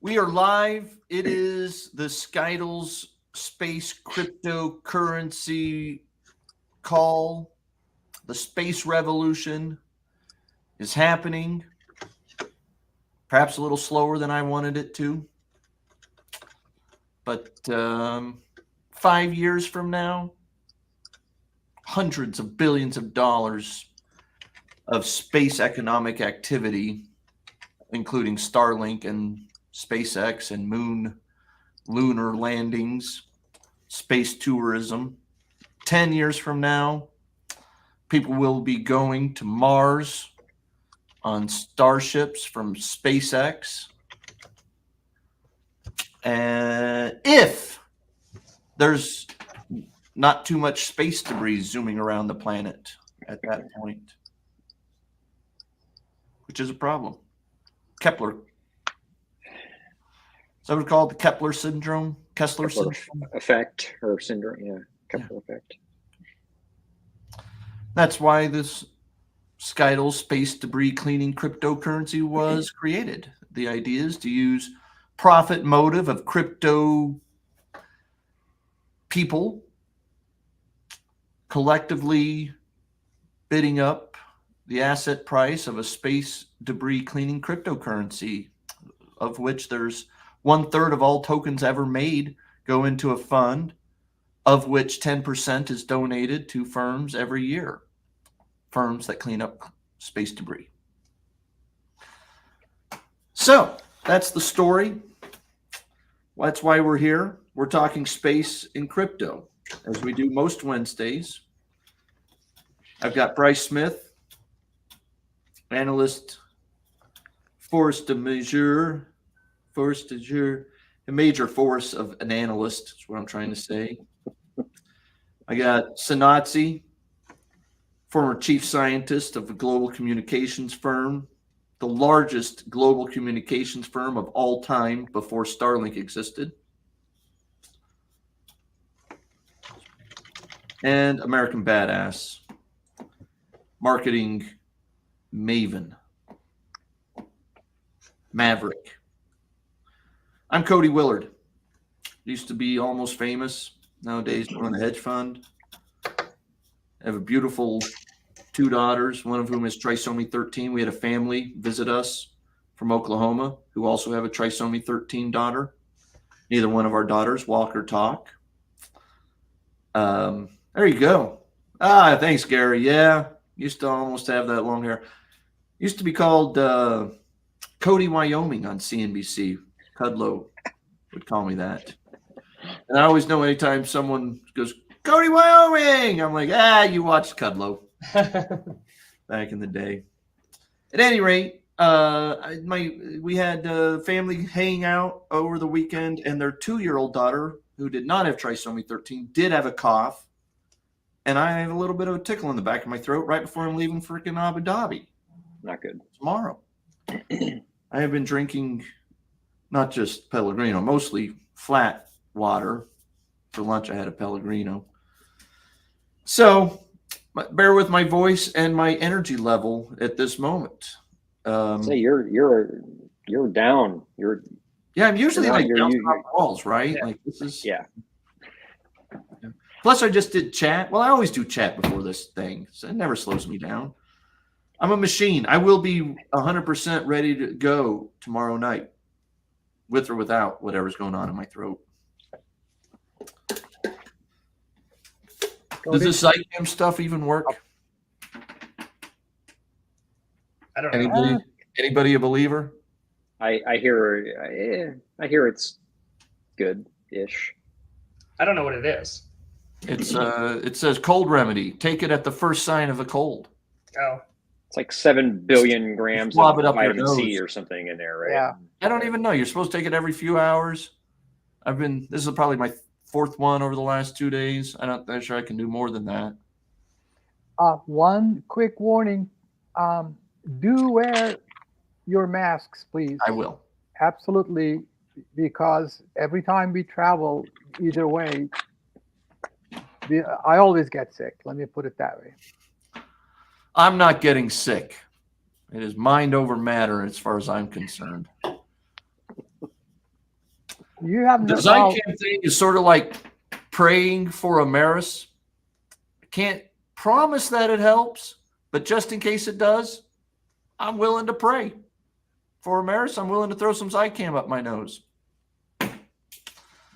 We are live. It is the SKTLs space cryptocurrency call. The space revolution is happening. Perhaps a little slower than I wanted it to. But 5 years from now, hundreds of billions of dollars of space economic activity, including Starlink and SpaceX and lunar landings, space tourism. 10 years from now, people will be going to Mars on starships from SpaceX. And if there's not too much space debris zooming around the planet at that point, which is a problem. Kepler. Is that what it's called? The Kepler syndrome? Kessler syndrome? Effect or syndrome, yeah. Kepler effect. That's why this SKTL space debris cleaning cryptocurrency was created. The idea is to use profit motive of crypto people collectively bidding up the asset price of a space debris cleaning cryptocurrency, of which there's 1/3 of all tokens ever made go into a fund, of which 10% is donated to firms every year, firms that clean up space debris. So that's the story. That's why we're here. We're talking space and crypto, as we do most Wednesdays. I've got Bryce Smith, analyst, force de majeure, a major force of an analyst is what I'm trying to say. I got Sanatsi, former chief scientist of a global communications firm, the largest global communications firm of all time before Starlink existed. And American Badass, marketing maven, maverick. I'm Cody Willard. Used to be almost famous. Nowadays, run a hedge fund. I have a beautiful 2 daughters, one of whom is trisomy 13. We had a family visit us from Oklahoma who also have a trisomy 13 daughter. Neither one of our daughters walk or talk. There you go. Thanks, Gary. Yeah, used to almost have that long hair. Used to be called Cody, Wyoming on CNBC. Kudlow would call me that. And I always know anytime someone goes, Cody, Wyoming, I'm like, you watched Kudlow back in the day. At any rate, we had family hang out over the weekend, and their 2-year-old daughter, who did not have trisomy 13, did have a cough. And I have a little bit of a tickle in the back of my throat right before I'm leaving freaking Abu Dhabi. Not good. Tomorrow. I have been drinking not just Pellegrino, mostly flat water. For lunch, I had a Pellegrino. So bear with my voice and my energy level at this moment. So you're down. I'm usually like bouncing off walls, right? Yeah. Like this is yeah. Plus, I just did chat. Well, I always do chat before this thing, so it never slows me down. I'm a machine. I will be 100% ready to go tomorrow night, with or without whatever's going on in my throat. Does this Zycam stuff even work? I don't know. Anybody a believer? I hear it's good-ish. I don't know what it is. It says cold remedy. Take it at the first sign of a cold. Oh. It's like 7 billion grams of vitamin C or something in there, right? Yeah. I don't even know. You're supposed to take it every few hours. This is probably my 4th one over the last 2 days. I'm not sure I can do more than that. One quick warning. Do wear your masks, please. I will. Absolutely, because every time we travel, either way, I always get sick. Let me put it that way. I'm not getting sick. It is mind over matter as far as I'm concerned. You have The Zycam thing is sort of like praying for Ameris. Can't promise that it helps, but just in case it does, I'm willing to pray for Ameris. I'm willing to throw some Zycam up my nose.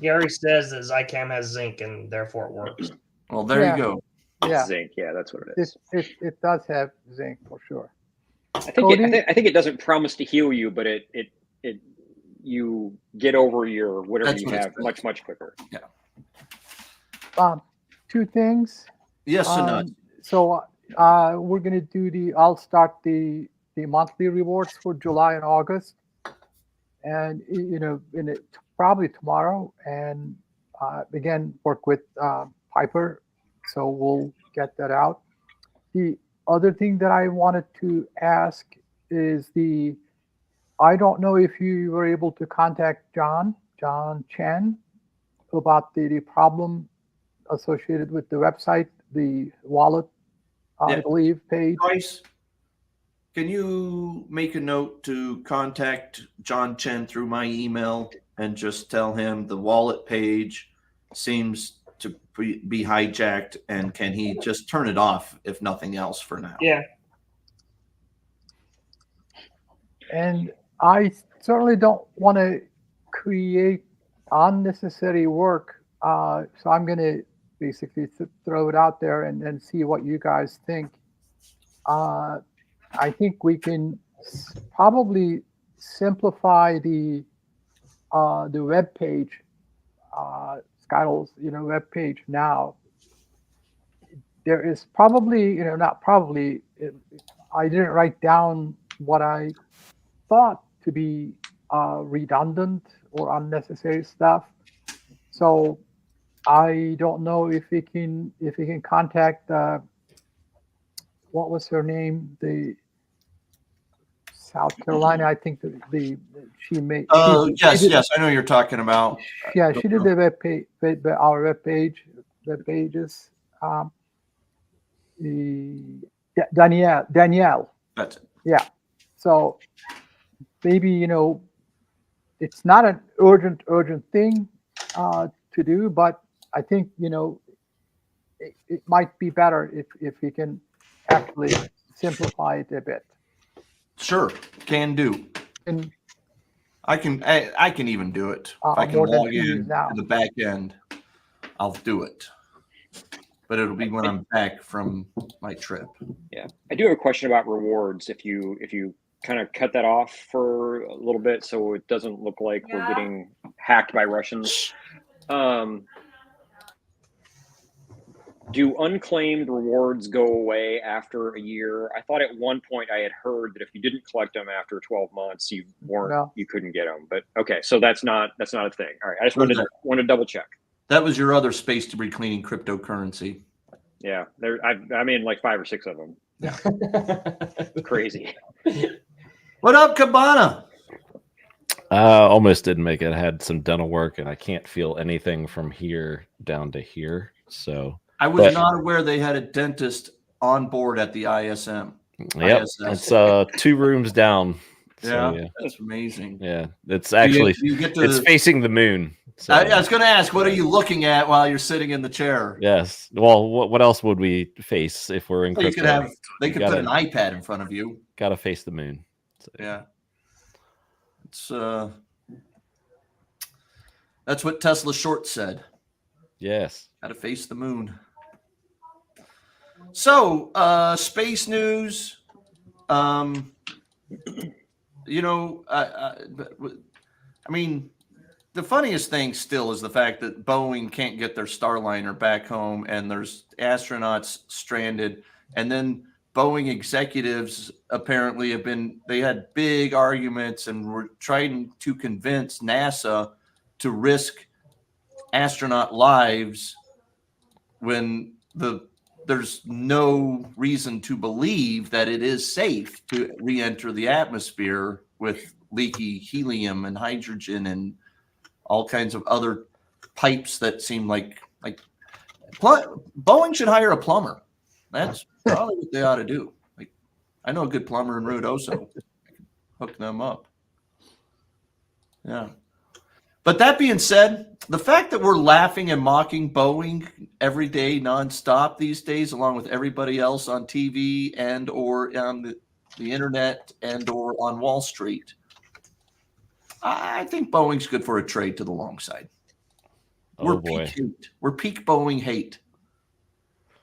Gary says that Zycam has zinc and therefore it works. Well, there you go. Yeah, Zinc. Yeah, that's what it is. it does have zinc for sure. I think it doesn't promise to heal you, but it you get over your whatever you have much quicker. Yeah. Two things. Yes and no. So we're gonna do I'll start the monthly rewards for July and August, and probably tomorrow, and again work with Piper, so we'll get that out. The other thing that I wanted to ask is I don't know if you were able to contact John Chen about the problem associated with the website, the wallet, I believe, page. Bryce, can you make a note to contact John Chen through my email and just tell him the wallet page seems to be hijacked, and can he just turn it off if nothing else for now? Yeah. And I certainly don't want to create unnecessary work, so I'm going to basically throw it out there and see what you guys think. I think we can probably simplify the web page, SKTLs, web page now. There is probably, not probably, I didn't write down what I thought to be redundant or unnecessary stuff. So I don't know if we can contact what was her name, the South Carolina, I think she made. Yes, I know you're talking about. Yeah, she did the web page, our web pages. Danielle. That's it. Yeah. So maybe, it's not an urgent thing to do, but I think, it might be better if we can actually simplify it a bit. Sure, can do. And I can even do it. If I can log in to the back end, I'll do it. But it'll be when I'm back from my trip. Yeah, I do have a question about rewards. If you kind of cut that off for a little bit, so it doesn't look like we're getting hacked by Russians. Do unclaimed rewards go away after a year? I thought at one point I had heard that if you didn't collect them after 12 months, you couldn't get them. But okay, so that's not a thing. All right, I just wanted to double check. That was your other space debris cleaning cryptocurrency. Yeah, I'm in like 5 or 6 of them. Yeah, crazy. What up, Cabana? Almost didn't make it. I had some dental work, and I can't feel anything from here down to here. So I was not aware they had a dentist on board at the ISM. Yep, it's 2 rooms down. So, yeah, that's amazing. Yeah, it's actually it's facing the moon. So. I was going to ask, what are you looking at while you're sitting in the chair? Yes. Well, what else would we face if we're in? Well, they could put an iPad in front of you. Got to face the moon. So. Yeah. It's that's what Tesla Short said. Yes. Got to face the moon. So, space news. I mean, the funniest thing still is the fact that Boeing can't get their Starliner back home, and there's astronauts stranded. And then Boeing executives apparently they had big arguments and were trying to convince NASA to risk astronaut lives when there's no reason to believe that it is safe to re-enter the atmosphere with leaky helium and hydrogen and all kinds of other pipes that seem like Boeing should hire a plumber. That's probably what they ought to do. Like, I know a good plumber in Ruidoso. I can hook them up. Yeah. But that being said, the fact that we're laughing and mocking Boeing every day nonstop these days, along with everybody else on TV and or on the internet and or on Wall Street, I think Boeing's good for a trade to the long side. Oh boy. We're peak Boeing hate.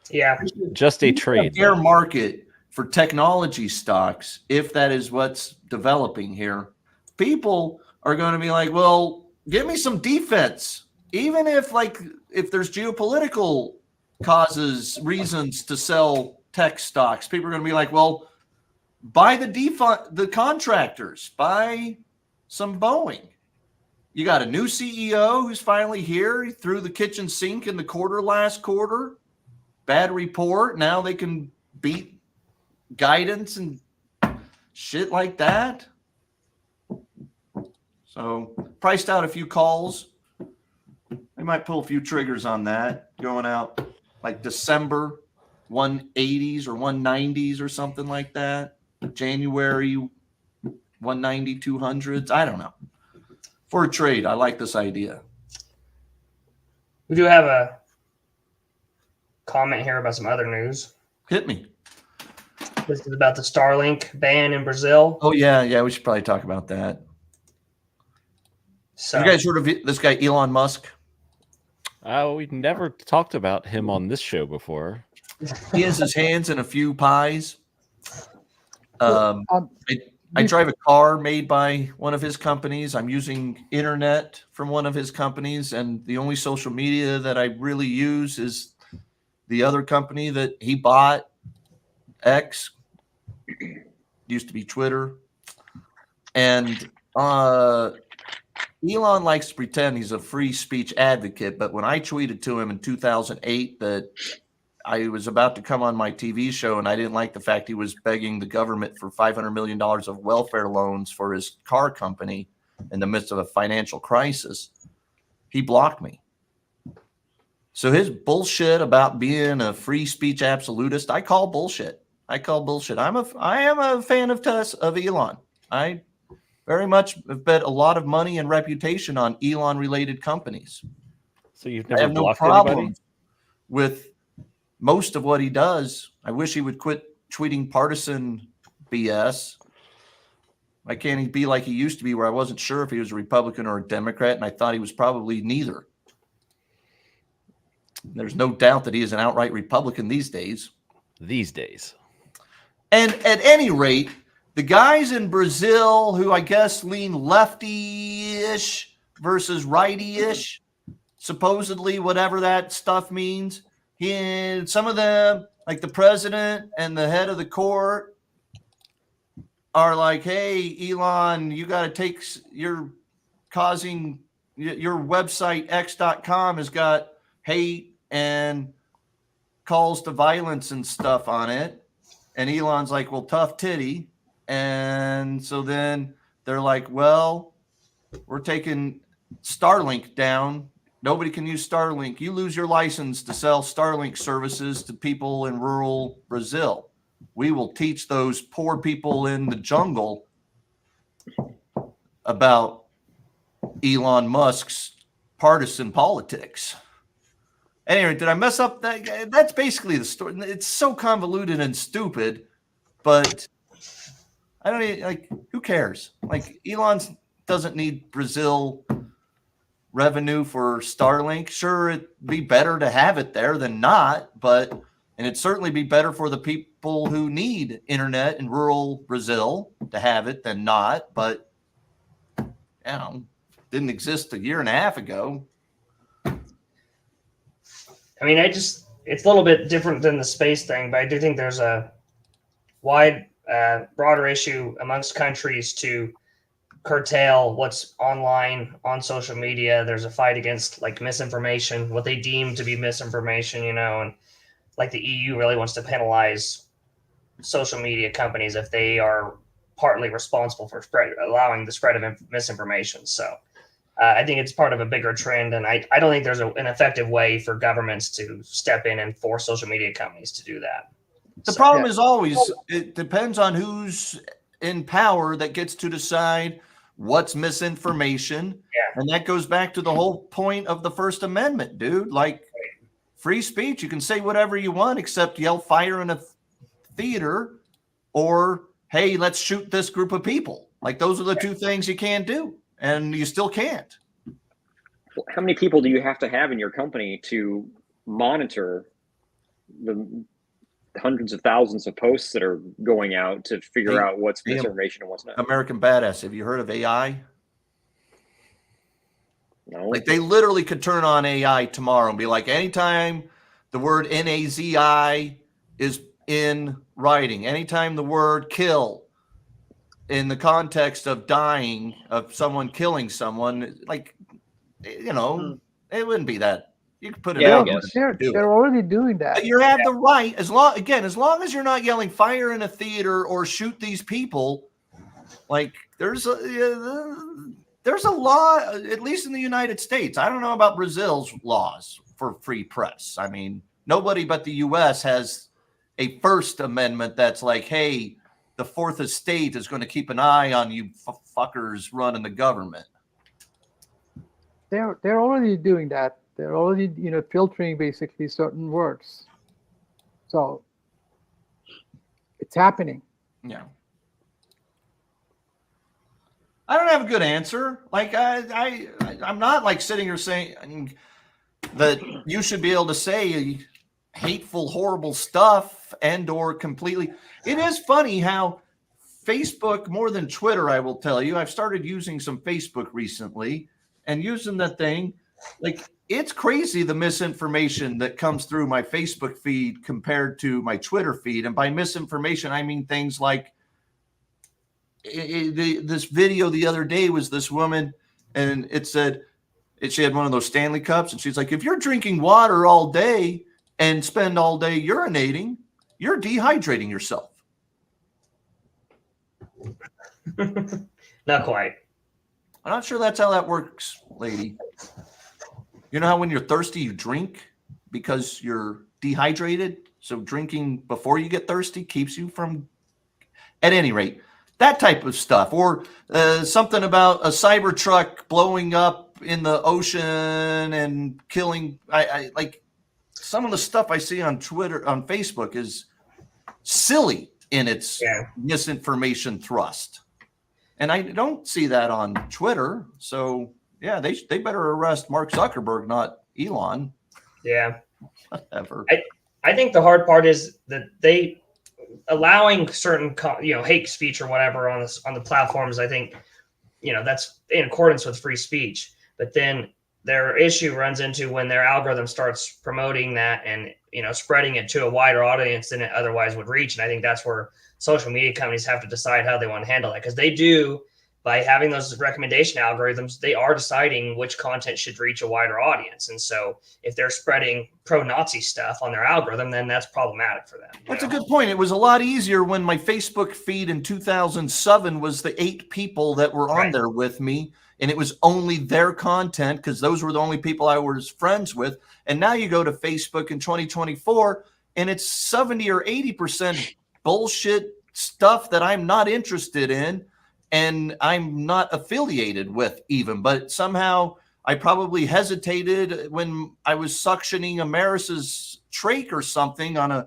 Yeah. Just a trade. Fair market for technology stocks, if that is what's developing here, people are going to be like, well, give me some defense. Even if there's geopolitical reasons to sell tech stocks, people are going to be like, well, buy the contractors, buy some Boeing. You got a new CEO who's finally here. He threw the kitchen sink in the last quarter. Bad report. Now they can beat guidance and shit like that. So priced out a few calls. They might pull a few triggers on that, going out like December 180s or 190s or something like that. January 190, 200s. I don't know. For a trade, I like this idea. We do have a comment here about some other news. Hit me. This is about the Starlink ban in Brazil. Oh, yeah. We should probably talk about that. So, you guys heard of this guy, Elon Musk? We've never talked about him on this show before. He has his hands in a few pies. I drive a car made by one of his companies. I'm using internet from one of his companies, and the only social media that I really use is the other company that he bought, X, used to be Twitter. And Elon likes to pretend he's a free speech advocate, but when I tweeted to him in 2008 that I was about to come on my TV show and I didn't like the fact he was begging the government for $500 million of welfare loans for his car company in the midst of a financial crisis, he blocked me. So his bullshit about being a free speech absolutist, I call bullshit. I am a fan of Elon. I very much have bet a lot of money and reputation on Elon-related companies. So you've I never have no blocked problem anybody? with most of what he does. I wish he would quit tweeting partisan BS. Why can't he be like he used to be, where I wasn't sure if he was a Republican or a Democrat, and I thought he was probably neither. There's no doubt that he is an outright Republican these days. And at any rate, the guys in Brazil who I guess lean lefty-ish versus righty-ish, supposedly, whatever that stuff means, some of them, like the president and the head of the court, are like, hey, Elon, you got to your website, x.com, has got hate and calls to violence and stuff on it. And Elon's like, well, tough titty. And so then they're like, well, we're taking Starlink down. Nobody can use Starlink. You lose your license to sell Starlink services to people in rural Brazil. We will teach those poor people in the jungle about Elon Musk's partisan politics. Anyway, did I mess up that? That's basically the story. It's so convoluted and stupid, but I don't even, who cares? Elon doesn't need Brazil revenue for Starlink. Sure, it'd be better to have it there than not, and it'd certainly be better for the people who need internet in rural Brazil to have it than not, but didn't exist a year and a half ago. I mean, it's a little bit different than the space thing, but I do think there's a wide, broader issue amongst countries to curtail what's online on social media. There's a fight against misinformation, what they deem to be misinformation, and the EU really wants to penalize social media companies if they are partly responsible for allowing the spread of misinformation. So I think it's part of a bigger trend, and I don't think there's an effective way for governments to step in and force social media companies to do that. The problem is always, it depends on who's in power that gets to decide what's misinformation. Yeah. And that goes back to the whole point of the First Amendment, dude. Like free speech, you can say whatever you want except yell fire in a theater or, hey, let's shoot this group of people. Like those are the two things you can't do, and you still can't. How many people do you have to have in your company to monitor the hundreds of thousands of posts that are going out to figure out what's misinformation and what's not? American Badass, have you heard of AI? No. Like they literally could turn on AI tomorrow and be like, anytime the word NAZI is in writing, anytime the word kill in the context of dying, of someone killing someone, like, you know, it wouldn't be that. You could put it out. They're already doing that. You have the right, as long as you're not yelling fire in a theater or shoot these people. Like there's a law, at least in the United States. I don't know about Brazil's laws for free press. I mean, nobody but the U.S. has a First Amendment that's like, hey, the Fourth Estate is going to keep an eye on you fuckers running the government. They're already doing that. They're already, filtering basically certain words. So it's happening. Yeah. I don't have a good answer. Like I'm not like sitting here saying that you should be able to say hateful, horrible stuff and or completely. It is funny how Facebook, more than Twitter, I will tell you, I've started using some Facebook recently and using that thing. Like it's crazy the misinformation that comes through my Facebook feed compared to my Twitter feed. And by misinformation, I mean things like this video the other day was this woman, and it said she had one of those Stanley cups, and she's like, if you're drinking water all day and spend all day urinating, you're dehydrating yourself. Not quite. I'm not sure that's how that works, lady. You know how when you're thirsty, you drink because you're dehydrated? So drinking before you get thirsty keeps you from, at any rate, that type of stuff. Or something about a Cybertruck blowing up in the ocean and killing. I like some of the stuff I see on Twitter, on Facebook is silly in its misinformation thrust. And I don't see that on Twitter. So, yeah, they better arrest Mark Zuckerberg, not Elon. Yeah. Whatever. I think the hard part is that they allowing certain, hate speech or whatever on the platforms. I think, that's in accordance with free speech. But then their issue runs into when their algorithm starts promoting that and, spreading it to a wider audience than it otherwise would reach. And I think that's where social media companies have to decide how they want to handle that, because they do, by having those recommendation algorithms, they are deciding which content should reach a wider audience. And so if they're spreading pro-Nazi stuff on their algorithm, then that's problematic for them. That's a good point. It was a lot easier when my Facebook feed in 2007 was the 8 people that were on there with me, and it was only their content because those were the only people I was friends with. And now you go to Facebook in 2024, and it's 70 or 80% bullshit stuff that I'm not interested in and I'm not affiliated with even. But somehow I probably hesitated when I was suctioning Amaris's trach or something on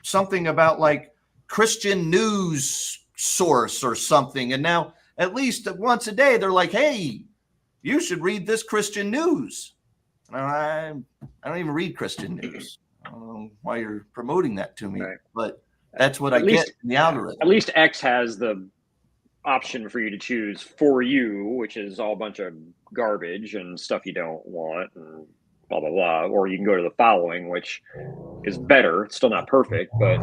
something about like Christian news source or something. And now at least once a day, they're like, hey, you should read this Christian news. I don't even read Christian news. I don't know why you're promoting that to me, but that's what I get in the algorithm. At least X has the option for you to choose for you, which is all a bunch of garbage and stuff you don't want and blah, blah, blah. Or you can go to the following, which is better. It's still not perfect, but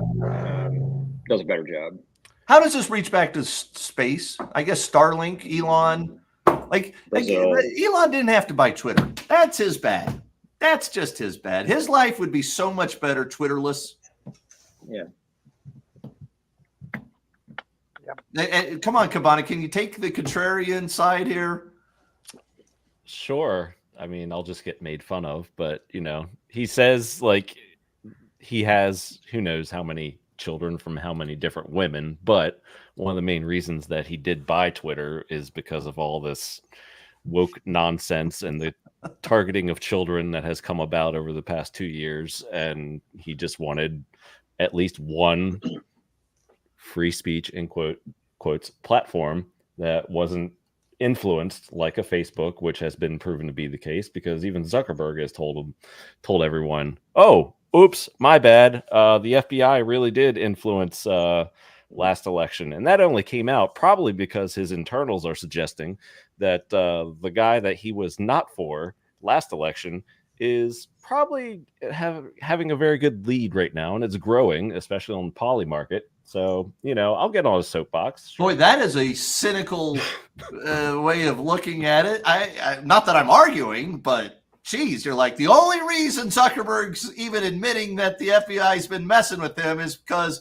does a better job. How does this reach back to space? I guess Starlink, Elon, like Elon didn't have to buy Twitter. That's his bad. That's just his bad. His life would be so much better Twitterless. Yeah. Come on, Cabana, can you take the contrarian side here? Sure. I mean, I'll just get made fun of, but he says like he has who knows how many children from how many different women, but one of the main reasons that he did buy Twitter is because of all this woke nonsense and the targeting of children that has come about over the past 2 years. And he just wanted at least one free speech in quotes platform that wasn't influenced like a Facebook, which has been proven to be the case, because even Zuckerberg has told everyone, oh, oops, my bad. The FBI really did influence last election. And that only came out probably because his internals are suggesting that the guy that he was not for last election is probably having a very good lead right now, and it's growing, especially on the poly market. So, I'll get on a soapbox. Sure. Boy, that is a cynical way of looking at it. I not that I'm arguing, but geez, you're like, the only reason Zuckerberg's even admitting that the FBI's been messing with him is because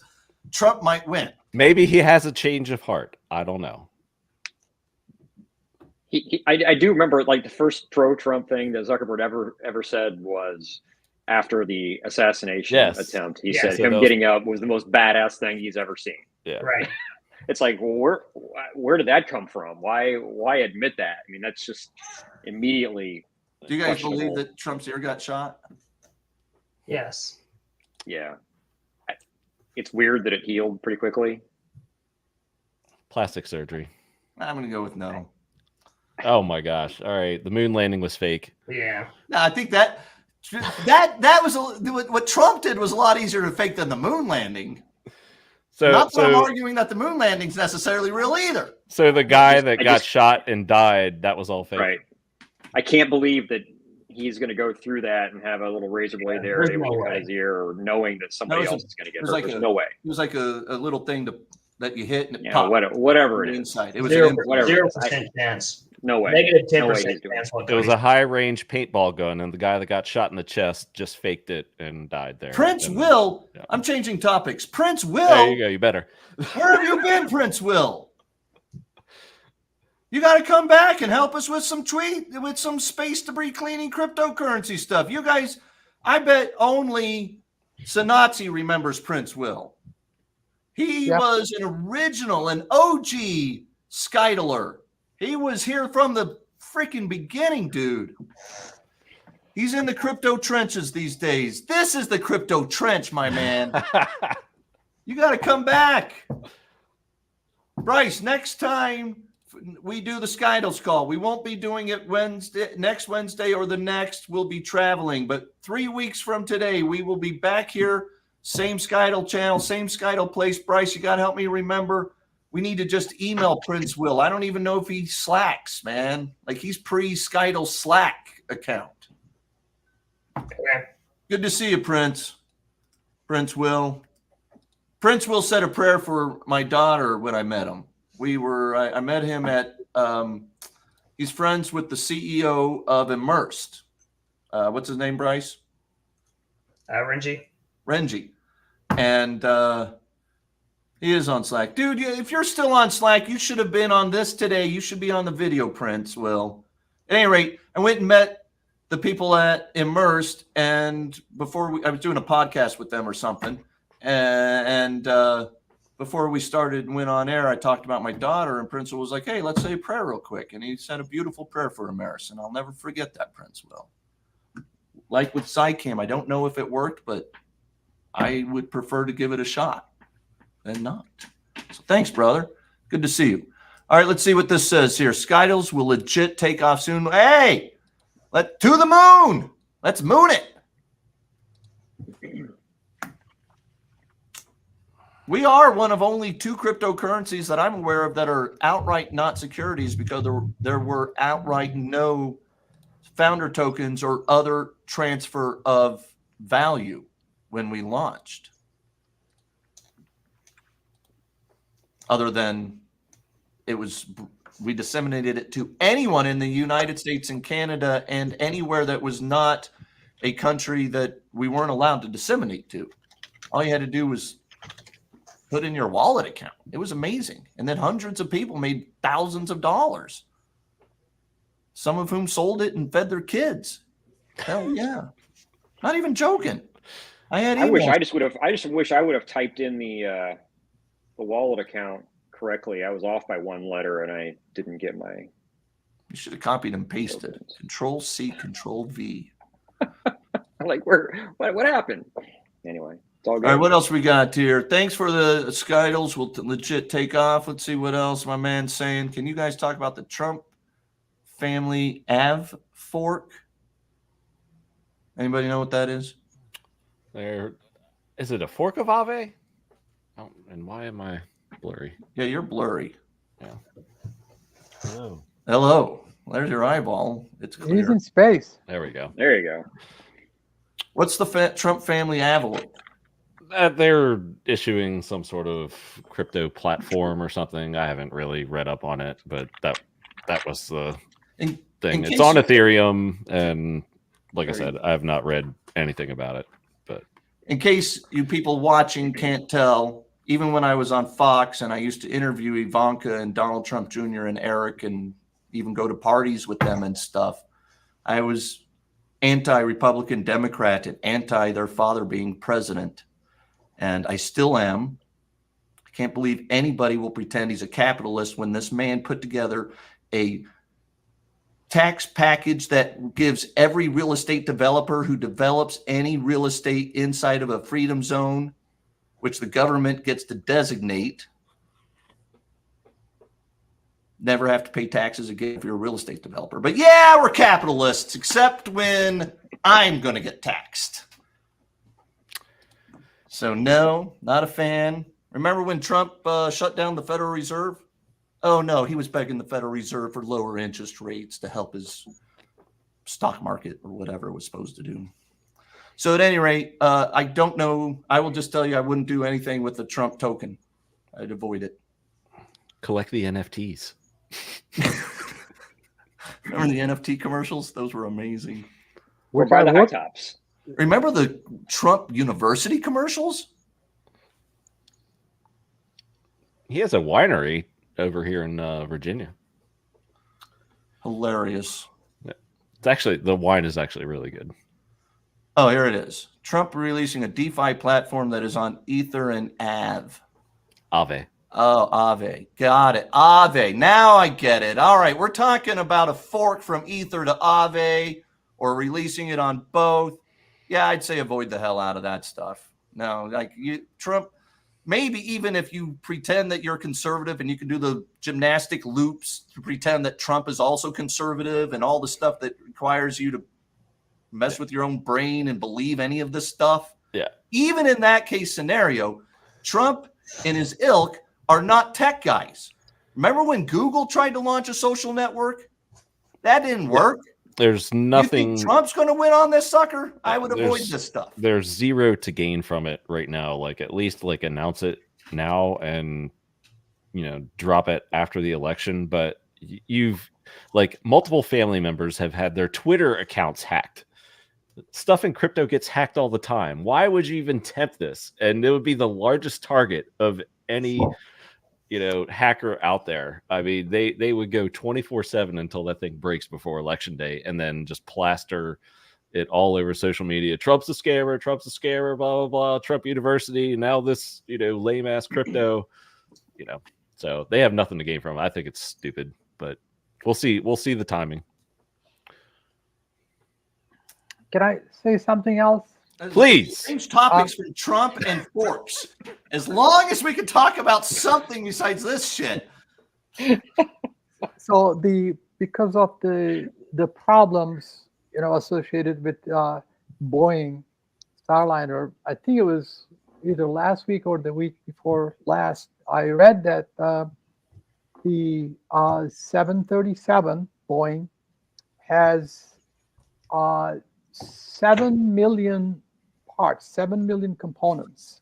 Trump might win. Maybe he has a change of heart. I don't know. I do remember, like, the first pro-Trump thing that Zuckerberg ever said was after the assassination attempt. He said getting up was the most badass thing he's ever seen. Yeah, right. It's like, well, where did that come from? Why admit that? I mean, that's just immediately. Do you guys believe that Trump's ear got shot? Yes. Yeah. It's weird that it healed pretty quickly. Plastic surgery. I'm going to go with no. Oh my gosh. All right. The moon landing was fake. Yeah. No, I think that was what Trump did was a lot easier to fake than the moon landing. Not that I'm arguing that the moon landing's necessarily real either. So the guy that got shot and died, that was all fake. Right. I can't believe that he's going to go through that and have a little razor blade there able to cut his ear, or knowing that somebody else is going to get hurt. There's no way. It was like a little thing that you hit and it popped. Whatever it is. Inside. It was 0% chance. No way. Negative 10% chance. It was a high-range paintball gun, and the guy that got shot in the chest just faked it and died there. Prince Will. Yeah. I'm changing topics. Prince Will. There you go. You better. Where have you been, Prince Will? You got to come back and help us with some space debris cleaning cryptocurrency stuff. You guys, I bet only Sanatsi remembers Prince Will. He was an original, an OG SKTLer. He was here from the freaking beginning, dude. He's in the crypto trenches these days. This is the crypto trench, my man. You got to come back. Bryce, next time we do the SKTLs call, we won't be doing it next Wednesday or the next. We'll be traveling. But 3 weeks from today, we will be back here. Same SKTL channel, same SKTL place. Bryce, you got to help me remember. We need to just email Prince Will. I don't even know if he slacks, man. Like, he's pre-SKTL Slack account. Okay. Good to see you, Prince. Prince Will. Prince Will said a prayer for my daughter when I met him. I met him at, he's friends with the CEO of Immersed. What's his name, Bryce? Renji. And he is on Slack. Dude, if you're still on Slack, you should have been on this today. You should be on the video, Prince Will. At any rate, I went and met the people at Immersed, and I was doing a podcast with them or something. And before we started and went on air, I talked about my daughter, and Prince Will was like, hey, let's say a prayer real quick. And he said a beautiful prayer for Immersed, and I'll never forget that, Prince Will. Like with Zycam, I don't know if it worked, but I would prefer to give it a shot than not. So thanks, brother. Good to see you. All right, let's see what this says here. SKTLs will legit take off soon. Hey, to the moon. Let's moon it. We are one of only 2 cryptocurrencies that I'm aware of that are outright not securities, because there were outright no founder tokens or other transfer of value when we launched. Other than we disseminated it to anyone in the United States and Canada and anywhere that was not a country that we weren't allowed to disseminate to. All you had to do was put in your wallet account. It was amazing. And then hundreds of people made thousands of dollars. Some of whom sold it and fed their kids. Hell yeah. Not even joking. I wish I just wish I would have typed in the wallet account correctly. I was off by one letter and I didn't get my. You should have copied and pasted. Control C, Control V. Like what happened? Anyway, it's all good. All right, what else we got here? Thanks for the SKTLs. We'll legit take off. Let's see what else my man's saying. Can you guys talk about the Trump family Av fork? Anybody know what that is? Is it a fork of Ave? Oh, and why am I blurry? Yeah, you're blurry. Yeah. Hello. Hello. There's your eyeball. It's clear. He's in space. There we go. There you go. What's the Trump family Av? They're issuing some sort of crypto platform or something. I haven't really read up on it, but that was the thing. It's on Ethereum, and like I said, I have not read anything about it. But in case you people watching can't tell, even when I was on Fox and I used to interview Ivanka and Donald Trump Jr. and Eric and even go to parties with them and stuff, I was anti-Republican Democrat and anti their father being president. And I still am. I can't believe anybody will pretend he's a capitalist when this man put together a tax package that gives every real estate developer who develops any real estate inside of a freedom zone, which the government gets to designate, never have to pay taxes again if you're a real estate developer. But yeah, we're capitalists, except when I'm going to get taxed. So no, not a fan. Remember when Trump shut down the Federal Reserve? Oh, no, he was begging the Federal Reserve for lower interest rates to help his stock market or whatever it was supposed to do. So at any rate, I don't know. I will just tell you I wouldn't do anything with the Trump token. I'd avoid it. Collect the NFTs. Remember the NFT commercials? Those were amazing. Or buy the high tops. Remember the Trump University commercials? He has a winery over here in Virginia. Hilarious. It's actually, the wine is actually really good. Oh, here it is. Trump releasing a DeFi platform that is on Ether and Av. Ave. Oh, Aave. Got it. Aave. Now I get it. All right. We're talking about a fork from Ether to Aave or releasing it on both. Yeah, I'd say avoid the hell out of that stuff. No, like Trump, maybe even if you pretend that you're conservative and you can do the gymnastic loops to pretend that Trump is also conservative and all the stuff that requires you to mess with your own brain and believe any of this stuff. Yeah. Even in that case scenario, Trump and his ilk are not tech guys. Remember when Google tried to launch a social network? That didn't work. There's nothing. You think Trump's going to win on this sucker? I would avoid this stuff. There's zero to gain from it right now. Like, at least like announce it now and, you know, drop it after the election. But you've like multiple family members have had their Twitter accounts hacked. Stuff in crypto gets hacked all the time. Why would you even tempt this? And it would be the largest target of any, you know, hacker out there. I mean, they would go 24/7 until that thing breaks before election day, and then just plaster it all over social media. Trump's a scammer. Trump's a scammer. Blah blah blah. Trump University. Now this, you know, lame ass crypto. You know, so they have nothing to gain from it. I think it's stupid, but we'll see. We'll see the timing. Can I say something else? Please. Change topics from Trump and forks. As long as we can talk about something besides this shit. So because of the problems, you know, associated with Boeing Starliner, I think it was either last week or the week before last, I read that the 737 Boeing has 7 million parts, 7 million components.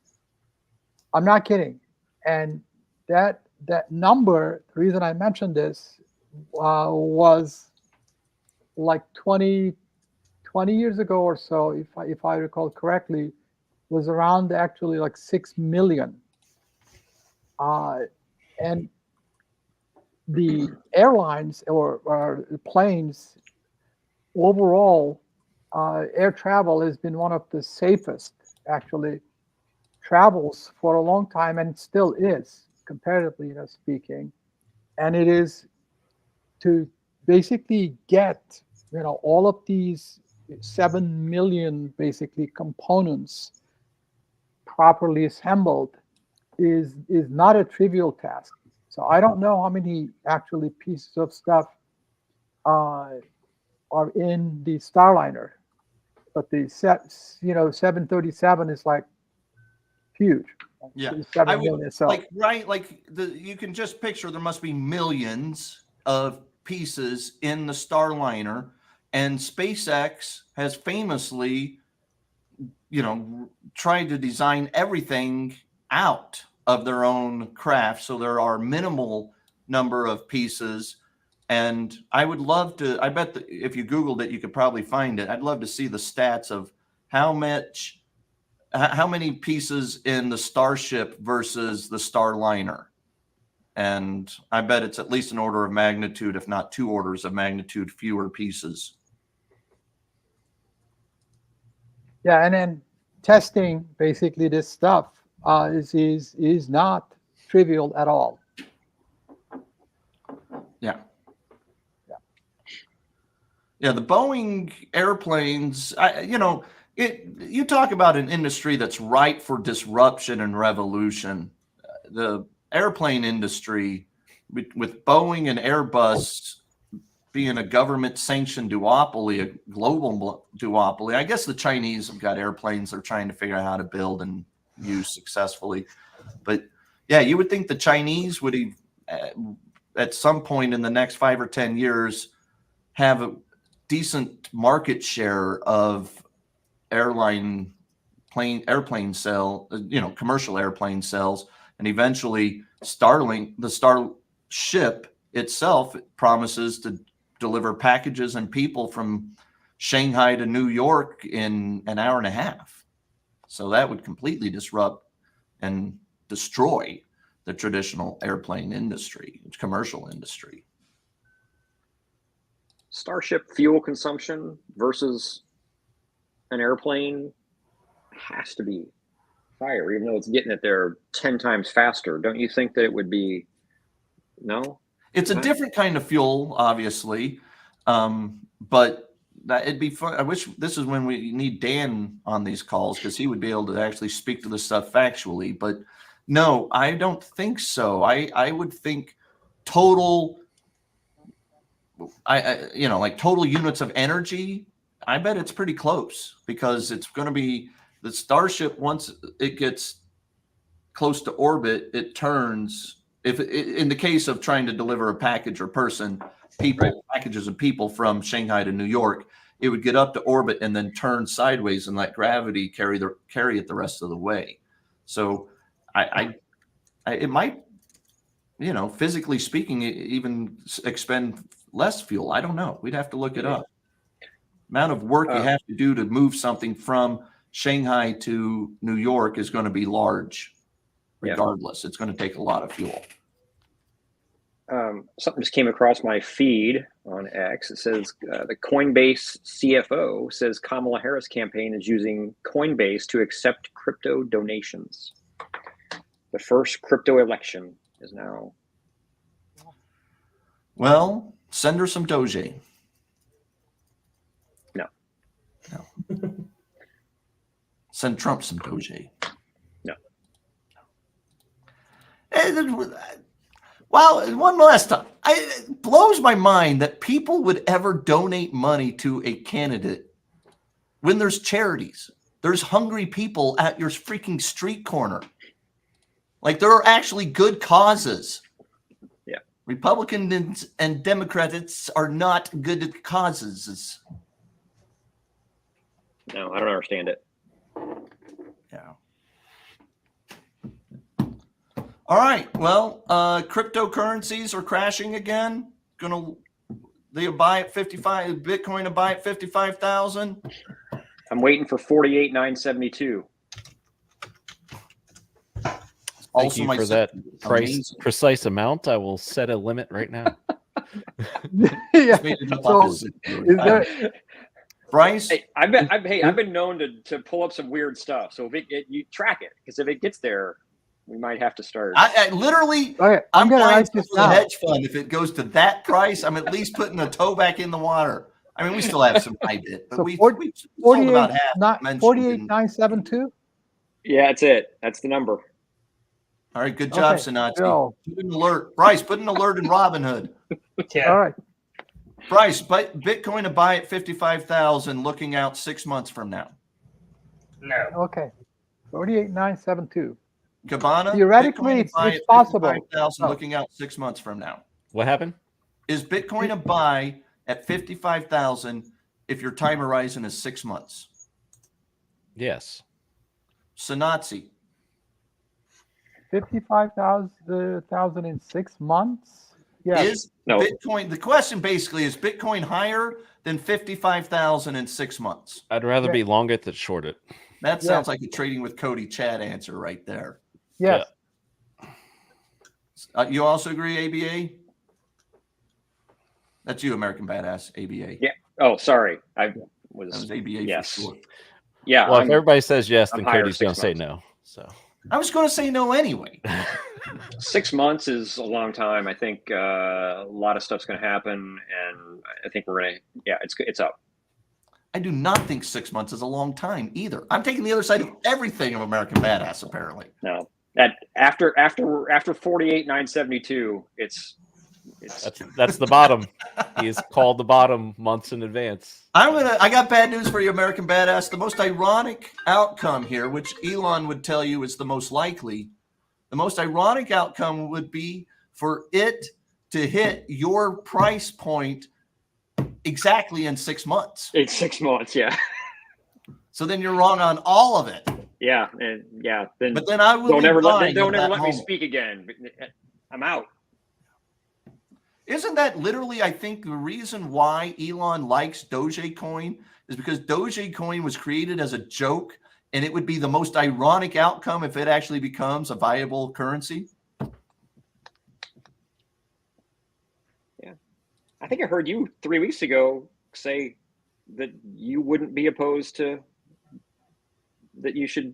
I'm not kidding. And that number, the reason I mentioned this, was like 20 years ago or so, if I recall correctly, was around actually like 6 million. And the airlines or planes overall, air travel has been one of the safest actually travels for a long time and still is, comparatively, speaking. And it is to basically get, all of these 7 million basically components properly assembled is not a trivial task. So I don't know how many actually pieces of stuff are in the Starliner, but the 737 is like huge. Yeah, 7 I would million, so you can just picture there must be millions of pieces in the Starliner, and SpaceX has famously, tried to design everything out of their own craft, so there are minimal number of pieces. And I would love to. I bet that if you Googled it, you could probably find it. I'd love to see the stats of how many pieces in the Starship versus the Starliner. And I bet it's at least an order of magnitude, if not 2 orders of magnitude, fewer pieces. yeah, and then testing basically this stuff is not trivial at all. Yeah, the Boeing airplanes, you talk about an industry that's ripe for disruption and revolution. The airplane industry, with Boeing and Airbus being a government-sanctioned duopoly, a global duopoly. I guess the Chinese have got airplanes they're trying to figure out how to build and use successfully. But yeah, you would think the Chinese would, at some point in the next 5 or 10 years, have a decent market share of airplane sale, commercial airplane sales, and eventually the Starship itself promises to deliver packages and people from Shanghai to New York in an hour and a half. So that would completely disrupt and destroy the traditional airplane industry, commercial industry. Starship fuel consumption versus an airplane has to be higher, even though it's getting it there 10 times faster. Don't you think that it would be? No, it's a different kind of fuel, obviously, but it'd be fun. I wish this is when we need Dan on these calls, because he would be able to actually speak to the stuff factually. But no, I don't think so. I would think total, like total units of energy. I bet it's pretty close, because it's going to be the Starship. Once it gets close to orbit, it turns. In the case of trying to deliver a package or packages of people from Shanghai to New York, it would get up to orbit and then turn sideways and let gravity carry it the rest of the way. So it might, physically speaking, even expend less fuel. I don't know. We'd have to look it up. Amount of work you have to do to move something from Shanghai to New York is going to be large. Regardless, it's going to take a lot of fuel. Something just came across my feed on X. It says the Coinbase CFO says Kamala Harris campaign is using Coinbase to accept crypto donations. The first crypto election is now. Well, send her some Doge. No. Send Trump some Doge. Well, one last time. It blows my mind that people would ever donate money to a candidate when there's charities. There's hungry people at your freaking street corner. Like, there are actually good causes. Yeah. Republicans and Democrats are not good causes. No, I don't understand it. Yeah. All right. Well, cryptocurrencies are crashing again. They'll buy at 55. Bitcoin to buy at 55,000. I'm waiting for 48,972. Thank you for that precise amount. I will set a limit right now. Yeah. Bryce, Hey, I've been known to pull up some weird stuff. So if you track it, because if it gets there, we might have to start. I literally, Okay, I'm gonna buying write stuff this with a down. hedge fund. If it goes to that price, I'm at least putting a toe back in the water. I mean, we still have some high bit, but So we sold about half. mentioned 48,972. Yeah, that's it. That's the number. All right, good job, Okay, Sinatra. Bill. Put an alert. Bryce, put an alert in Robinhood. Yeah. All right. Bryce, but Bitcoin to buy at 55,000 looking out 6 months from now. No. Okay. 48,972. Cabana, Theoretically, Bitcoin to buy it's at possible. 55,000 Oh. looking out 6 months from now. What happened? Is Bitcoin a buy at 55,000 if your time horizon is 6 months? Yes. Sanatsi, 55,000 in 6 months. Yeah. is No. Bitcoin, the question basically is Bitcoin higher than 55,000 in 6 months? I'd rather Yeah. be long it than short it. That Yeah. sounds like a trading with Cody Chad answer right there. Yes. You also agree, ABA? That's you, American Badass, ABA. Yeah. Oh, sorry. I That was was. ABA Yes. for sure. Yeah. Well, if everybody says yes, I'm then higher Cody's 6 going to say months. no. So I was going to say no anyway. 6 months is a long time. I think a lot of stuff's going to happen, and I think we're going to. Yeah, it's up. I do not think 6 months is a long time either. I'm taking the other side of everything of American Badass, apparently. No, that after 48,972, it's that's the bottom. He is called the bottom months in advance. I got bad news for you, American Badass. The most ironic outcome here, which Elon would tell you is the most likely, the most ironic outcome would be for it to hit your price point exactly in 6 months. It's 6 months. Yeah. So then you're wrong on all of it. Yeah, and yeah. Then But then I will don't ever let me me speak again. I'm out. Isn't that literally, I think, the reason why Elon likes Dogecoin is because Dogecoin was created as a joke, and it would be the most ironic outcome if it actually becomes a viable currency? Yeah. I think I heard you 3 weeks ago say that you wouldn't be opposed to that you should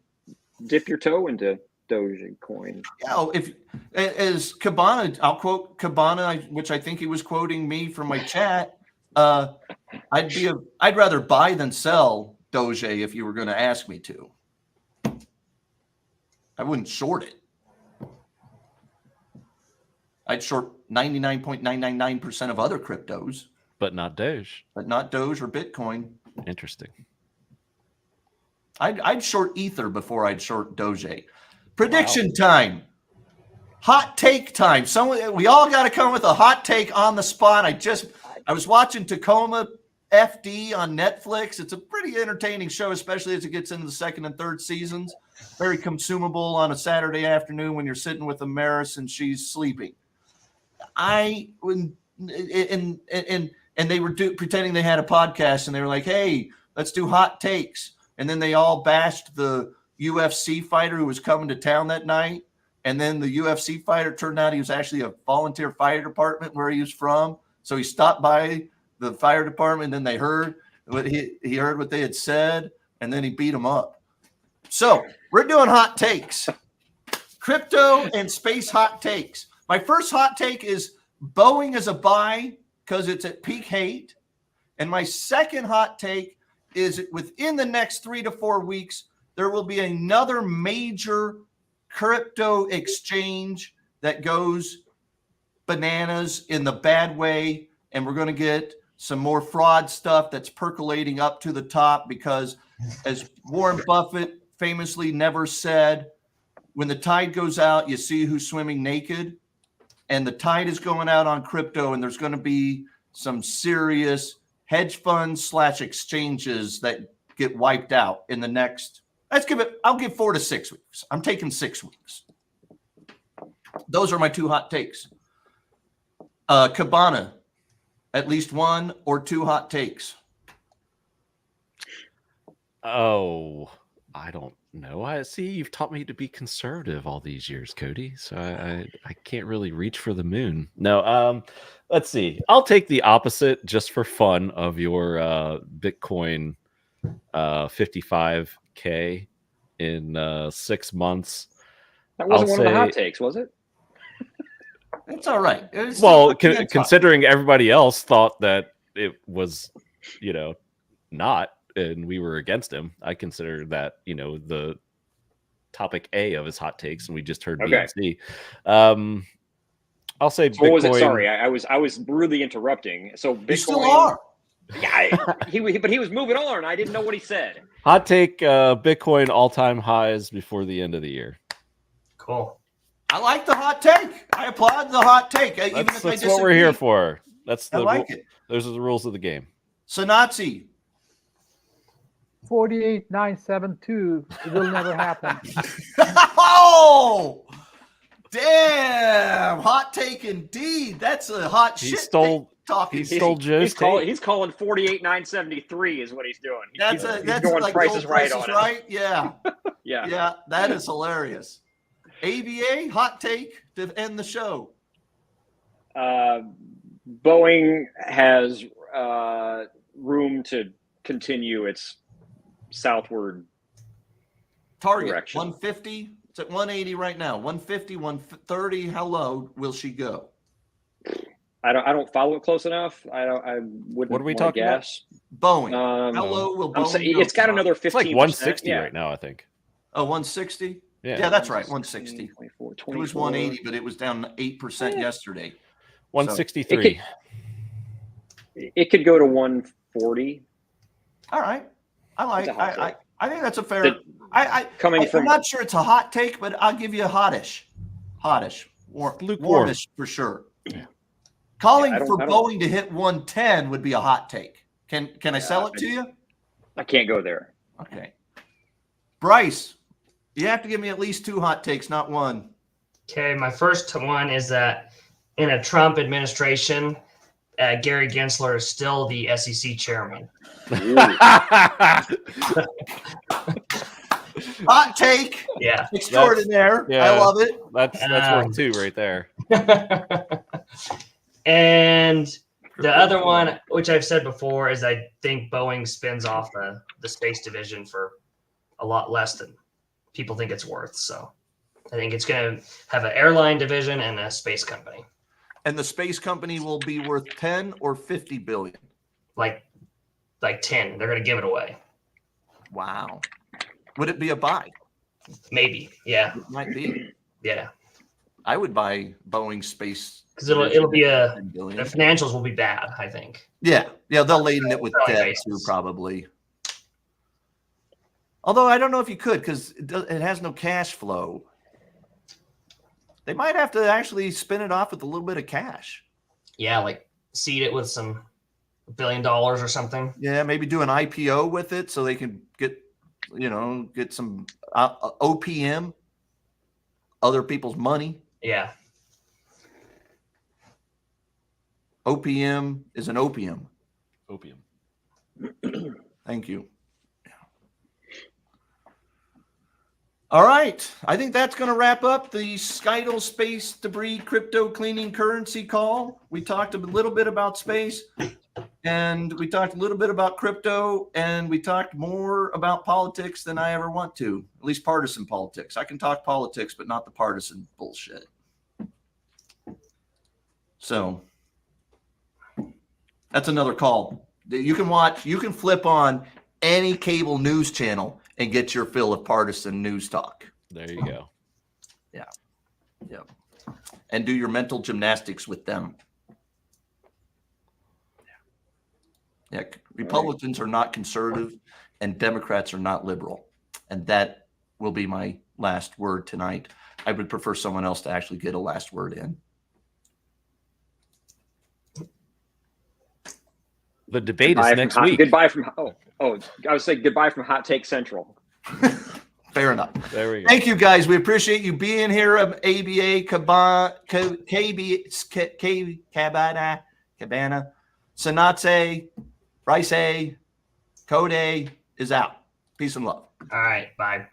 dip your toe into Dogecoin. Yeah, if as Cabana, I'll quote Cabana, which I think he was quoting me from my chat. I'd rather buy than sell Doge if you were going to ask me to. I wouldn't short it. I'd short 99.999% of other cryptos, But not Doge. but not Doge or Bitcoin. Interesting. I'd short Ether before I'd short Doge. Prediction time. Hot take time. We all got to come with a hot take on the spot. I was watching Tacoma FD on Netflix. It's a pretty entertaining show, especially as it gets into the second and third seasons. Very consumable on a Saturday afternoon when you're sitting with Amaris and she's sleeping. And they were pretending they had a podcast, and they were like, "Hey, let's do hot takes." And then they all bashed the UFC fighter who was coming to town that night. And then the UFC fighter turned out he was actually a volunteer fire department where he was from. So he stopped by the fire department, and then they heard what he heard what they had said, and then he beat him up. So we're doing hot takes, crypto and space hot takes. My first hot take is Boeing is a buy because it's at peak hate. And my second hot take is within the next 3 to 4 weeks, there will be another major crypto exchange that goes bananas in the bad way. And we're going to get some more fraud stuff that's percolating up to the top because, as Warren Buffett famously never said, when the tide goes out, you see who's swimming naked. And the tide is going out on crypto, and there's going to be some serious hedge funds / exchanges that get wiped out in the next, I'll give 4 to 6 weeks. I'm taking 6 weeks. Those are my two hot takes. Cabana, at least 1 or 2 hot takes. Oh, I don't No, I see. You've taught me to be conservative all these years, Cody. So I can't really reach for the moon. No, let's see. I'll take the opposite just for fun of your Bitcoin 55K in 6 months. That wasn't I'll one of the hot say- takes, was it? It's all right. It's Well, that's fine. considering everybody else thought that it was, not, and we were against him, I consider that, the topic A of his hot takes, and we just heard B Okay. and C. I'll say So what was it? Bitcoin- Sorry, I was really interrupting. So Bitcoin, You still are. Yeah, but he was moving on. I didn't know what he said. Hot take: Bitcoin all-time highs before the end of the year. Cool. I like the hot take. I applaud the hot take. Even That's, if I that's what we're here disagree. for. That's I the like it. Those are the rules of the game. So Nazi. 48,972. It will never happen. Oh, damn! Hot take indeed. That's a hot He shit. stole- talking. he stole Joe's take. He's calling 48,973 is what he's doing. That's he's that's going like prices gold right prices on it. right. Yeah, Yeah. yeah. That is hilarious. ABA hot take to end the show. Boeing has room to continue its southward Target direction. 150. It's at 180 right now. 150, 130. How low will she go? I don't follow it close enough. I wouldn't. What are we wanna talking about? guess. Boeing. How low will I'm Boeing saying go? it's got another 15%. It's like 160 yeah. right now, I think. Oh, 160. Yeah, Yeah, that's right. 160. 24, It was 180, but it was down 8% yesterday. 163. It could go to 140. All right. It's a hot take. I think that's a fair. The- coming from I'm not sure it's a hot take, but I'll give you a hottish, Lukewarm. warmish for sure. Calling I don't- for I don't- Boeing to hit 110 would be a hot take. Can I sell it to you? I can't go there. Okay. Bryce, you have to give me at least 2 hot takes, not one. Okay, my first one is that in a Trump administration, Gary Gensler is still the SEC chairman. Hot take, Yeah. extraordinaire. yeah. I love it. That's worth 2 right there. And the other one, which I've said before, is I think Boeing spins off the space division for a lot less than people think it's worth. So I think it's going to have an airline division and a space company. And the space company will be worth 10 or 50 billion. Like 10. They're going to give it away. Wow. Would it be a buy? Maybe. Yeah. It might be. Yeah. I would buy Boeing space. Because it'll be the 10 billion. financials will be bad, I think. Yeah, they'll laden it with Selling debt basis. too, probably. Although I don't know if you could because it has no cash flow. They might have to actually spin it off with a little bit of cash. Yeah, like seed it with some $1 billion or something. Yeah, maybe do an IPO with it so they can get some OPM, other people's money. Yeah. OPM is an opium. Opium. Thank you. All right. I think that's going to wrap up the Skytle Space Debris Crypto Cleaning Currency call. We talked a little bit about space, and we talked a little bit about crypto, and we talked more about politics than I ever want to, at least partisan politics. I can talk politics, but not the partisan bullshit. So that's another call. You can flip on any cable news channel and get your fill of partisan news talk. There you go. Yeah. And do your mental gymnastics with them. Yeah. Republicans are not conservative and Democrats are not liberal. And that will be my last word tonight. I would prefer someone else to actually get a last word in. The debate is next week. Goodbye from I was saying goodbye from Hot Take Central. Fair enough. There we go. Thank you, guys. We appreciate you being here. ABA, Cabana, Sanatse, Rice, Code is out. Peace and love. All right. Bye.